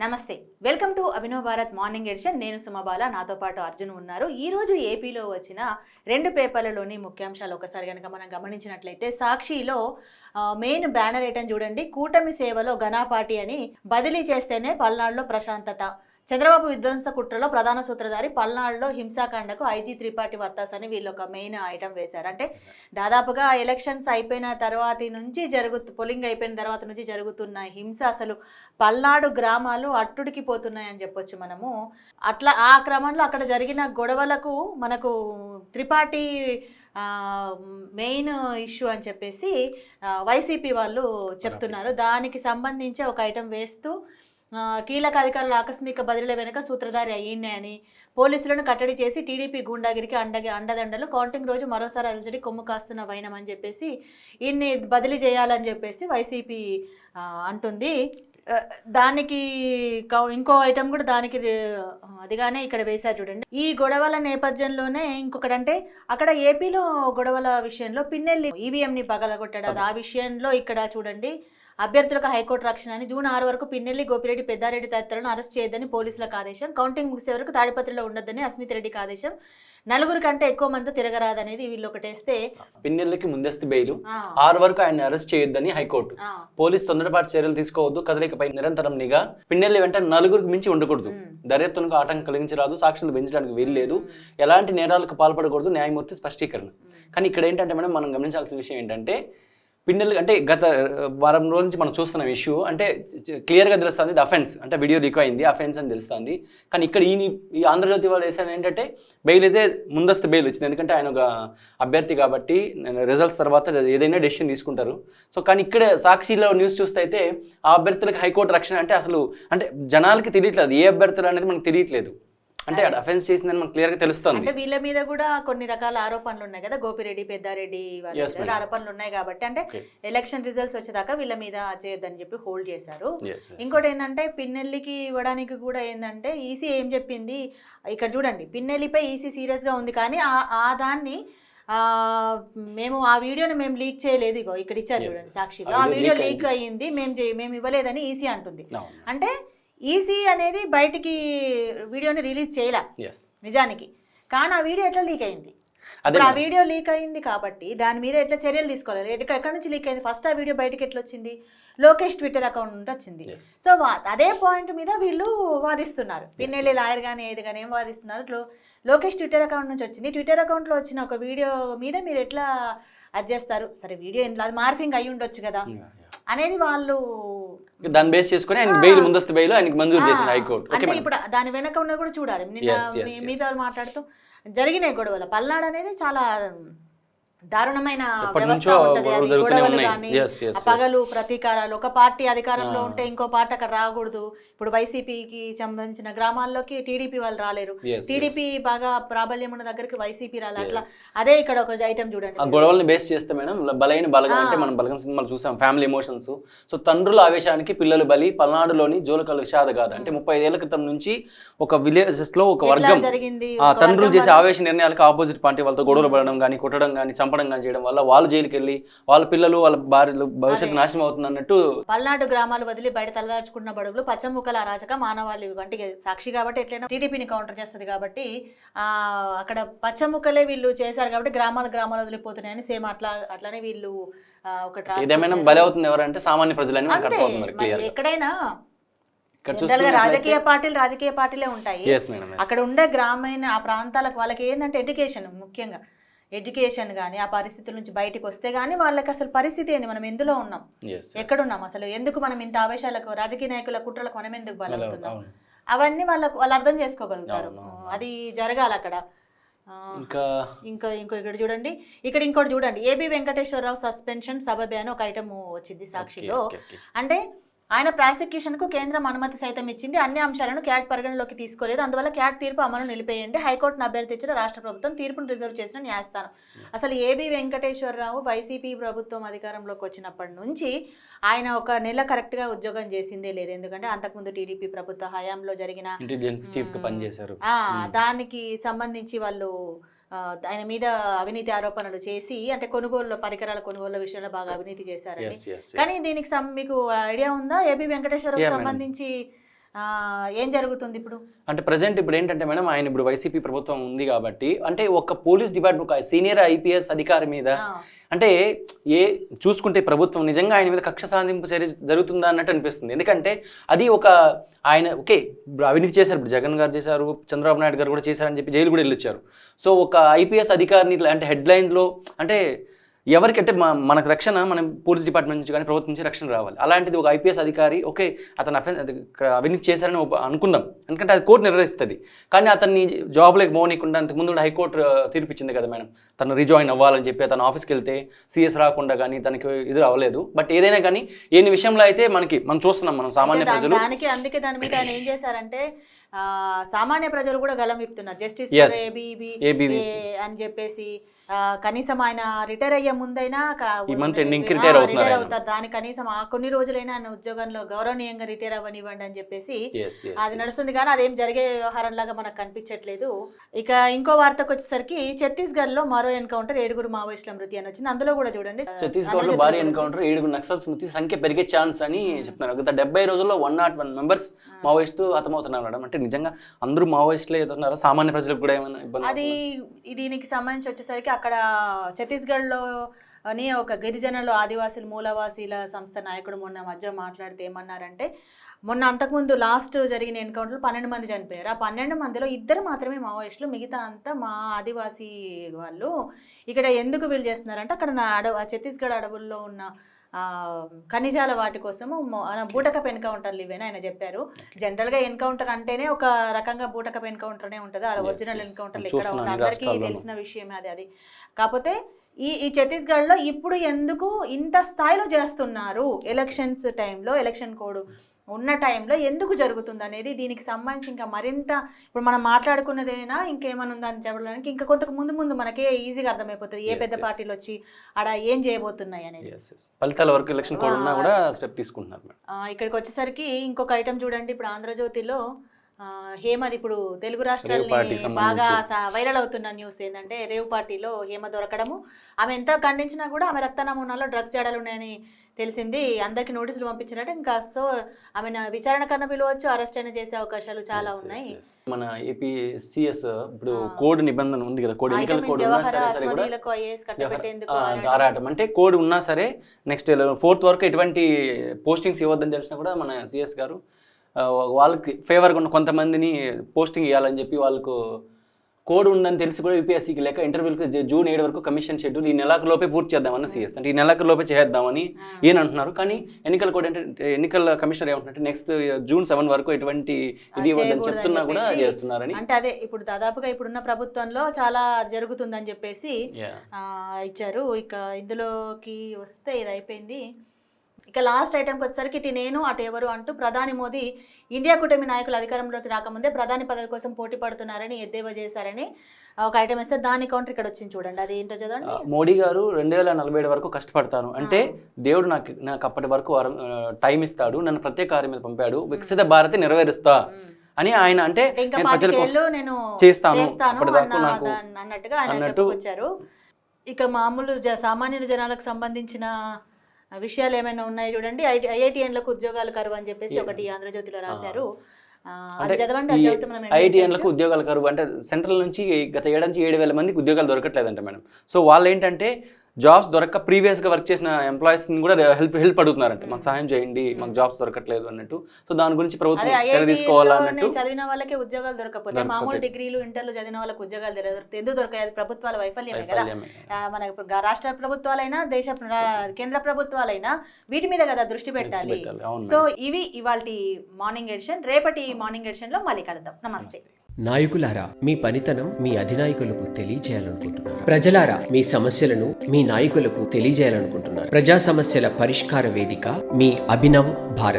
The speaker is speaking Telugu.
నమస్తే, welcome to Abhinav Bharat morning edition. నేను సుమబాల, నాతో పాటు అర్జున్ ఉన్నారు. ఈరోజు ఏపీలో వచ్చిన రెండు పేపర్లలోని ముఖ్యాంశాలు ఒకసారి కనుక మనం గమనించినట్లయితే, సాక్షిలో మెయిన్ బ్యానర్ ఐటమ్ చూడండి, కూటమి సేవలో ఘనాపాటి అని బదిలీ చేస్తేనే పల్నాడులో ప్రశాంతత. చంద్రబాబు విధ్వంస కుట్రలో ప్రధాన సూత్రధారి, పల్నాడులో హింసాకాండకు ఐజీ త్రిపాఠి వత్తాస్ అని వీళ్ళు ఒక మెయిన్ ఐటమ్ వేశారు. అంటే దాదాపుగా ఎలక్షన్స్ అయిపోయిన తర్వాత నుంచి పోలింగ్ అయిపోయిన తర్వాత నుంచి జరుగుతున్న హింస అసలు పల్నాడు గ్రామాలు అట్టుడికి పోతున్నాయని చెప్పొచ్చు మనము. అట్లా ఆ క్రమంలో అక్కడ జరిగిన గొడవలకు మనకు త్రిపాఠి మెయిన్ ఇష్యూ అని చెప్పేసి వైసీపీ వాళ్ళు చెప్తున్నారు. దానికి సంబంధించి ఒక ఐటమ్ వేస్తూ, కీలక అధికారుల ఆకస్మిక బదిలీల వెనుక సూత్రధారి అయ్యిండే అని, పోలీసులను కట్టడి చేసి టీడీపీ గూండాగిరికి అండదండలు, కౌంటింగ్ రోజు మరోసారి అలజడి కొమ్ము కాస్తున్న వైనం అని చెప్పేసి ఇన్ని బదిలీ చేయాలని చెప్పేసి వైసీపీ అంటుంది. దానికి ఇంకో ఐటమ్ కూడా దానికి అదిగానే ఇక్కడ వేశారు చూడండి. ఈ గొడవల నేపథ్యంలోనే ఇంకొకటంటే, అక్కడ ఏపీలో గొడవల విషయంలో పిన్నెల్లి ఈవీఎంని పగలగొట్టాడు. ఆ విషయంలో ఇక్కడ చూడండి, అభ్యర్థులకు హైకోర్టు రక్షణ అని, జూన్ 6 వరకు పిన్నెల్లి, గోపిరెడ్డి, పెద్దారెడ్డి తదితరులను అరెస్ట్ చేయొద్దని పోలీసులకు ఆదేశం, కౌంటింగ్ ముగిసే వరకు తాడిపత్రిలో ఉండొద్దని అస్మిత్ రెడ్డికి ఆదేశం, నలుగురి కంటే ఎక్కువ మంది తిరగరాదనేది వీళ్ళు ఒకటేస్తే, పిన్నెల్లికి ముందస్తు బెయిల్, 6 వరకు ఆయన అరెస్ట్ చేయొద్దని హైకోర్టు, పోలీసు తొందరపాటు చర్యలు తీసుకోవద్దు, కదలికపై నిరంతరం నిఘా, పిన్నెల్లి వెంట నలుగురికి మించి ఉండకూడదు, దర్యాప్తునకు ఆటంకం కలిగించరాదు, సాక్షులు పెంచడానికి వీల్లేదు, ఎలాంటి నేరాలకు పాల్పడకూడదు, న్యాయమూర్తి స్పష్టీకరణ. కానీ ఇక్కడ ఏంటంటే మేడం, మనం గమనించాల్సిన విషయం ఏంటంటే, పిన్నెల్లి అంటే గత వారం రోజు నుంచి మనం చూస్తున్న ఇష్యూ అంటే క్లియర్గా తెలుస్తుంది, ఇది అఫెన్స్ అంటే వీడియో రికార్డ్ అయింది, అఫెన్స్ అని తెలుస్తుంది. కానీ ఇక్కడ ఈ ఆంధ్రజ్యోతి వాళ్ళు వేసారు ఏంటంటే, బెయిల్ అయితే ముందస్తు బెయిల్ వచ్చింది, ఎందుకంటే ఆయన ఒక అభ్యర్థి కాబట్టి రిజల్ట్స్ తర్వాత ఏదైనా డెసిషన్ తీసుకుంటారు. సో కానీ ఇక్కడ సాక్షిలో న్యూస్ చూస్తే అయితే, ఆ అభ్యర్థులకు హైకోర్టు రక్షణ అంటే అసలు అంటే జనాలకి తెలియట్లేదు, ఏ అభ్యర్థులు అనేది మనకు తెలియట్లేదు. అంటే అఫెన్స్ చేసిందని మనకు క్లియర్ గా తెలుస్తుంది. అంటే వీళ్ళ మీద కూడా కొన్ని రకాల ఆరోపణలు ఉన్నాయి కదా, గోపిరెడ్డి, పెద్దారెడ్డి వాళ్ళ ఆరోపణలు ఉన్నాయి కాబట్టి, అంటే ఎలక్షన్ రిజల్ట్స్ వచ్చేదాకా వీళ్ళ మీద చేయొద్దని చెప్పి హోల్డ్ చేశారు. ఇంకోటి ఏంటంటే, పిన్నెల్లికి ఇవ్వడానికి కూడా ఏంటంటే, ఈసీ ఏం చెప్పింది ఇక్కడ చూడండి, పిన్నెల్లిపై ఈసీ సీరియస్ గా ఉంది, కానీ ఆ దాన్ని మేము ఆ వీడియోని మేము లీక్ చేయలేదు, ఇగో ఇక్కడ ఇచ్చారు చూడండి సాక్షిలో, ఆ వీడియో లీక్ అయ్యింది, మేము ఇవ్వలేదని ఈసీ అంటుంది. అంటే ఈసీ అనేది బయటికి వీడియోని రిలీజ్ చేయలే నిజానికి, కానీ ఆ వీడియో ఎట్లా లీక్ అయింది, ఇప్పుడు ఆ వీడియో లీక్ అయింది కాబట్టి దాని మీద ఎట్లా చర్యలు తీసుకోవాలి, ఎక్కడి నుంచి లీక్ అయింది, ఫస్ట్ ఆ వీడియో బయటకి ఎట్లా వచ్చింది, లోకేష్ ట్విట్టర్ అకౌంట్ నుండి వచ్చింది. సో అదే పాయింట్ మీద వీళ్ళు వాదిస్తున్నారు, పిన్నెల్లి లాయర్ కానీ ఏది కానీ ఏం వాదిస్తున్నారు, లోకేష్ ట్విట్టర్ అకౌంట్ నుంచి వచ్చింది, ట్విట్టర్ అకౌంట్లో వచ్చిన ఒక వీడియో మీద మీరు ఎట్లా అది చేస్తారు, సరే వీడియో ఎందులో అది మార్ఫింగ్ అయి ఉండొచ్చు కదా అనేది వాళ్ళు దాన్ని బేస్ చేసుకుని ఆయన బెయిల్, ముందస్తు బెయిల్ ఆయనకి మంజూరు చేసింది హైకోర్టు. అంటే ఇప్పుడు దాని వెనక ఉన్నది కూడా చూడాలి. నిన్న మీతో మాట్లాడుతూ జరిగిన గొడవలు, పల్నాడు అనేది చాలా దారుణమైన వ్యవస్థ ఉంటది, అది గొడవలు కానీ పగలు ప్రతీకారాలు, ఒక పార్టీ అధికారంలో ఉంటే ఇంకో పార్టీ అక్కడ రాకూడదు. ఇప్పుడు వైసీపీకి సంబంధించిన గ్రామాల్లోకి టీడీపీ వాళ్ళు రాలేరు, టీడీపీ బాగా ప్రాబల్యం ఉన్న దగ్గరికి వైసీపీ రాలేదు. అట్లా అదే ఇక్కడ ఒక ఐటమ్ చూడండి, ఆ గొడవల్ని బేస్ చేస్తే మేడం బలైన బలగం అంటే మనం బలగం సినిమాలు చూసాం, ఫ్యామిలీ ఎమోషన్స్. సో తండ్రుల ఆవేశానికి పిల్లలు బలి, పల్నాడులోని జోలకల్ విషాద గాథ. అంటే 35 ఏళ్ల క్రితం నుంచి ఒక విలేజెస్ లో ఒక వర్గం తండ్రులు చేసే ఆవేశ నిర్ణయాలకు ఆపోజిట్ పార్టీ వాళ్ళతో గొడవలు పడడం కానీ, కొట్టడం కానీ, చంపడం కానీ చేయడం వల్ల వాళ్ళు జైలుకి వెళ్ళి వాళ్ళ పిల్లలు వాళ్ళ భార్యలు భవిష్యత్తు నాశనం అవుతుంది అన్నట్టు. పల్నాడు గ్రామాలు వదిలి బయట తలదాచుకున్న బడుగులు, పచ్చముక్కల అరాచక మానవాళి అంటే సాక్షి కాబట్టి ఎట్లయినా టీడీపీని కౌంటర్ చేస్తుంది కాబట్టి అక్కడ పచ్చముక్కలే వీళ్ళు చేశారు కాబట్టి గ్రామాలు వదిలిపోతున్నాయని సేమ్ అట్లానే వీళ్ళు ఏదేమైనా బలి అవుతుంది ఎవరంటే సామాన్య ప్రజలని మనకు అర్థమవుతుంది క్లియర్. ఎక్కడైనా రాజకీయ పార్టీలే ఉంటాయి, అక్కడ ఉండే గ్రామీణ ఆ ప్రాంతాలకు వాళ్ళకి ఏంటంటే ఎడ్యుకేషన్, ముఖ్యంగా ఎడ్యుకేషన్ కానీ ఆ పరిస్థితుల నుంచి బయటకు వస్తే కానీ వాళ్ళకి అసలు పరిస్థితి ఏంది, మనం ఎందులో ఉన్నాం, ఎక్కడున్నాం, అసలు ఎందుకు మనం ఇంత ఆవేశాలకు, రాజకీయ నాయకుల కుట్రలకు మనం ఎందుకు బలవుతున్నాం, అవన్నీ వాళ్ళు అర్థం చేసుకోగలుగుతారు. అది జరగాలి అక్కడ. ఇక్కడ చూడండి, ఇంకోటి చూడండి, ఏబి వెంకటేశ్వరరావు సస్పెన్షన్ సబబే అని ఒక ఐటమ్ వచ్చింది సాక్షిలో. అంటే ఆయన ప్రాసిక్యూషన్కు కేంద్రం అనుమతి సైతం ఇచ్చింది, అన్ని అంశాలను క్యాట్ పరిగణలోకి తీసుకోలేదు, అందువల్ల క్యాట్ తీర్పు అమలు నిలిపేయండి, హైకోర్టును అభ్యర్థించిన రాష్ట్ర ప్రభుత్వం తీర్పును రిజర్వ్ చేసిన న్యాయస్థానం. అసలు ఏబి వెంకటేశ్వరరావు వైసీపీ ప్రభుత్వం అధికారంలోకి వచ్చినప్పటి నుంచి ఆయన ఒక నెల కరెక్ట్గా ఉద్యోగం చేసిందే లేదు, ఎందుకంటే అంతకుముందు టీడీపీ ప్రభుత్వ హయాంలో జరిగిన దానికి సంబంధించి వాళ్ళు ఆయన మీద అవినీతి ఆరోపణలు చేసి, అంటే పరికరాల కొనుగోలు విషయంలో బాగా అవినీతి చేశారని. కానీ దీనికి మీకు ఐడియా ఉందా, ఏబి వెంకటేశ్వరరావు సంబంధించి ఏం జరుగుతుంది ఇప్పుడు? అంటే ప్రజెంట్ ఇప్పుడు ఏంటంటే మేడం, ఆయన ఇప్పుడు వైసీపీ ప్రభుత్వం ఉంది కాబట్టి, అంటే ఒక పోలీస్ డిపార్ట్మెంట్, ఒక సీనియర్ ఐపీఎస్ అధికారి మీద అంటే చూసుకుంటే ప్రభుత్వం నిజంగా ఆయన మీద కక్ష సాధింపు చర్య జరుగుతుందా అన్నట్టు అనిపిస్తుంది. ఎందుకంటే అది ఒక ఆయన ఓకే అవినీతి చేశారు, ఇప్పుడు జగన్ గారు చేశారు, చంద్రబాబు నాయుడు గారు కూడా చేశారని చెప్పి జైలు కూడా వెళ్ళొచ్చారు. సో ఒక ఐపీఎస్ అధికారిని అంటే హెడ్లైన్లో అంటే ఎవరికంటే మనకు రక్షణ మనం పోలీస్ డిపార్ట్మెంట్ నుంచి కానీ ప్రభుత్వం నుంచి రక్షణ రావాలి. అలాంటిది ఒక ఐపీఎస్ అధికారి ఓకే అతను అవినీతి చేశారని అనుకుందాం, ఎందుకంటే అది కోర్టు నిర్వహిస్తుంది. కానీ అతన్ని జాబ్లోకి మోనీకుండా అంతకుముందు కూడా హైకోర్టు తీర్పిచ్చింది కదా మేడం, తను రిజాయిన్ అవ్వాలని చెప్పి తన ఆఫీస్కి వెళ్తే సీఎస్ రాకుండా కానీ తనకి ఇది అవ్వలేదు. బట్ ఏదైనా కానీ ఎన్ని విషయంలో అయితే మనం చూస్తున్నాం, మనం సామాన్య ప్రజలు అందుకే దాని మీద ఆయన ఏం చేశారంటే సామాన్య ప్రజలు కూడా గలం విప్పుతున్నారు. జస్టిస్ ఏబీవీ అని చెప్పేసి కనీసం ఆయన రిటైర్ అయ్యే ముందైనా రిటైర్ అవుతారు, దాని కనీసం ఆ కొన్ని రోజులైనా ఆయన ఉద్యోగంలో గౌరవనీయంగా రిటైర్ అవ్వనివ్వండి అని చెప్పేసి అది నడుస్తుంది. కానీ అదేం జరిగే వ్యవహారం లాగా మనకు కనిపించట్లేదు. ఇక ఇంకో వార్తకు వచ్చేసరికి ఛత్తీస్గఢ్ లో మరో ఎన్కౌంటర్, 7 మావోయిస్టుల మృతి అని వచ్చింది. అందులో కూడా చూడండి ఛత్తీస్గఢ్ లో భారీ ఎన్కౌంటర్, 7 నక్సల్స్ మృతి, సంఖ్య పెరిగే ఛాన్స్ అని చెప్తున్నారు. గత 70 రోజుల్లో 101 మెంబర్స్ మావోయిస్టు హతమవుతున్నారు మేడం. అంటే నిజంగా అందరూ మావోయిస్టులే అవుతున్నారా? సామాన్య ప్రజలకు కూడా ఏమైనా ఇబ్బంది? అది దీనికి సంబంధించి వచ్చేసరికి అక్కడ ఛత్తీస్గఢ్లో అని ఒక గిరిజనులు ఆదివాసీలు మూలవాసీల సంస్థ నాయకుడు మొన్న మధ్య మాట్లాడితే ఏమన్నారంటే, మొన్న అంతకుముందు లాస్ట్ జరిగిన ఎన్కౌంటర్లో 12 మంది చనిపోయారు. ఆ 12 మందిలో 2 మాత్రమే మావోయిస్టులు, మిగతా అంతా మా ఆదివాసీ వాళ్ళు. ఇక్కడ ఎందుకు వీళ్ళు చేస్తున్నారంటే అక్కడ ఛత్తీస్గఢ్ అడవుల్లో ఉన్న ఖనిజాల వాటి కోసము బూటకప్ ఎన్కౌంటర్లు ఇవేనా ఆయన చెప్పారు. జనరల్గా ఎన్కౌంటర్ అంటేనే ఒక రకంగా బూటకప్ ఎన్కౌంటర్నే ఉంటుంది, అది ఒరిజినల్ ఎన్కౌంటర్లు ఇక్కడ ఉన్న అందరికీ తెలిసిన విషయమే అది. కాకపోతే ఈ ఛత్తీస్గఢ్లో ఇప్పుడు ఎందుకు ఇంత స్థాయిలో చేస్తున్నారు, ఎలక్షన్స్ టైంలో, ఎలక్షన్ కోడ్ ఉన్న టైంలో ఎందుకు జరుగుతుంది అనేది దీనికి సంబంధించి ఇంకా మరింత ఇప్పుడు మనం మాట్లాడుకున్నదేనా ఇంకేమైనా ఉందని చెప్పడానికి ఇంకా కొంతకు ముందు మనకే ఈజీగా అర్థమైపోతుంది ఏ పెద్ద పార్టీలు వచ్చి ఆడ ఏం చేయబోతున్నాయి అనేది. ఫలితాల వరకు ఎలక్షన్ కోడ్ ఉన్నా కూడా స్టెప్ తీసుకుంటున్నారు. ఇక్కడికి వచ్చేసరికి ఇంకొక ఐటమ్ చూడండి, ఇప్పుడు ఆంధ్రజ్యోతిలో హేమది ఇప్పుడు తెలుగు రాష్ట్రాలని బాగా వైరల్ అవుతున్న న్యూస్ ఏంటంటే రేవ్ పార్టీలో హేమ దొరకడము. ఆమె ఎంత ఖండించినా కూడా ఆమె రక్త నమూనాలో డ్రగ్స్ జాడలు ఉన్నాయని తెలిసింది, అందరికి నోటీసులు పంపించినట్టు. ఇంకా సో ఆమె విచారణ కన్నా పిలవచ్చు, అరెస్ట్ అయినా చేసే అవకాశాలు చాలా ఉన్నాయి. మన ఏపీ సిఎస్ ఇప్పుడు కోడ్ నిబంధన ఉంది కదా, కోడ్ ఎన్నికల కోడ్ ఉన్నా సరే ఆరాటం అంటే కోడ్ ఉన్నా సరే నెక్స్ట్ 4th వరకు ఎటువంటి పోస్టింగ్స్ ఇవ్వద్దని తెలిసినా కూడా మన సిఎస్ గారు వాళ్ళకి ఫేవర్గా ఉన్న కొంతమందిని పోస్టింగ్ ఇవ్వాలని చెప్పి వాళ్ళకు కోడ్ ఉందని తెలిసి కూడా యూపీఎస్సీకి లేక ఇంటర్వ్యూలకు June 7 వరకు కమిషన్ షెడ్యూల్ ఈ నెలకు లోపే పూర్తి చేద్దామన్న సీఎస్, అంటే ఈ నెలకు లోపే చేద్దామని ఈయన అంటున్నారు. కానీ ఎన్నికల కోడ్ అంటే ఎన్నికల కమిషనర్ ఏమంటున్నారు నెక్స్ట్ June 7 వరకు ఎటువంటి ఇది ఇవ్వద్దని చెప్తున్నా కూడా చేస్తున్నారని. అంటే అదే ఇప్పుడు దాదాపుగా ఇప్పుడున్న ప్రభుత్వంలో చాలా జరుగుతుందని చెప్పేసి ఇచ్చారు. ఇక ఇందులోకి వస్తే ఇది అయిపోయింది. ఇక లాస్ట్ ఐటమ్కి వచ్చేసరికి ఇటు నేను అటు ఎవరు అంటూ ప్రధాని మోదీ ఇండియా కూటమి నాయకులు అధికారంలోకి రాకముందే ప్రధాని పదవి కోసం పోటీ పడుతున్నారని ఎద్దేవా చేశారని ఒక ఐటమ్ ఇస్తే దాని కౌంటర్ ఇక్కడ వచ్చింది చూడండి, అది ఏంటో చదవండి. మోడీ గారు 2047 వరకు కష్టపడతాను అంటే దేవుడు నాకు అప్పటి వరకు టైం ఇస్తాడు, నన్ను ప్రత్యేక కార్యం మీద పంపాడు, వికసిత భారత్ నెరవేరుస్తా అని ఆయన అంటే నేను చేస్తాను అన్నట్టుగా ఆయన చెప్పుకొచ్చారు. ఇక మామూలు సామాన్య జనాలకు సంబంధించిన విషయాలు ఏమైనా ఉన్నాయి చూడండి. ఐఐటిఎన్లకు ఉద్యోగాలు కరువు అని చెప్పేసి ఒకటి ఆంధ్రజ్యోతిలో రాశారు. ఐఐటిఎన్లకు ఉద్యోగాలు కరువు అంటే సెంట్రల్ నుంచి గత 7,000 మందికి ఉద్యోగాలు దొరకట్లేదంట మేడం. సో వాళ్ళు ఏంటంటే జాబ్స్ దొరక్క ప్రీవియస్గా వర్క్ చేసిన ఎంప్లాయీస్ని కూడా హెల్ప్ అడుగుతున్నారంట, మాకు సహాయం చేయండి, మాకు జాబ్స్ దొరకట్లేదు అన్నట్టు. సో దాని గురించి ప్రభుత్వం చర్య తీసుకోవాలన్నట్టు. చదివిన వాళ్ళకి ఉద్యోగాలు దొరకకపోతే మామూలు డిగ్రీలు ఇంటర్లు చదివిన వాళ్ళకి ఉద్యోగాలు ఎందుకు దొరకాయి? ప్రభుత్వాల వైఫల్యమే కదా. మన రాష్ట్ర ప్రభుత్వాలైనా కేంద్ర ప్రభుత్వాలైనా వీటి మీద కదా దృష్టి పెట్టాలి. సో ఇవి ఇవాల్టి మార్నింగ్ ఎడిషన్. రేపటి మార్నింగ్ ఎడిషన్ లో మళ్ళీ కలుద్దాం. నమస్తే. నాయకులారా, మీ పనితనం మీ అధినాయకులకు తెలియజేయాలనుకుంటున్నారు. ప్రజలారా, మీ సమస్యలను మీ నాయకులకు తెలియజేయాలనుకుంటున్నారు. ప్రజా సమస్యల పరిష్కార వేదిక మీ అభినవ్ భారత్.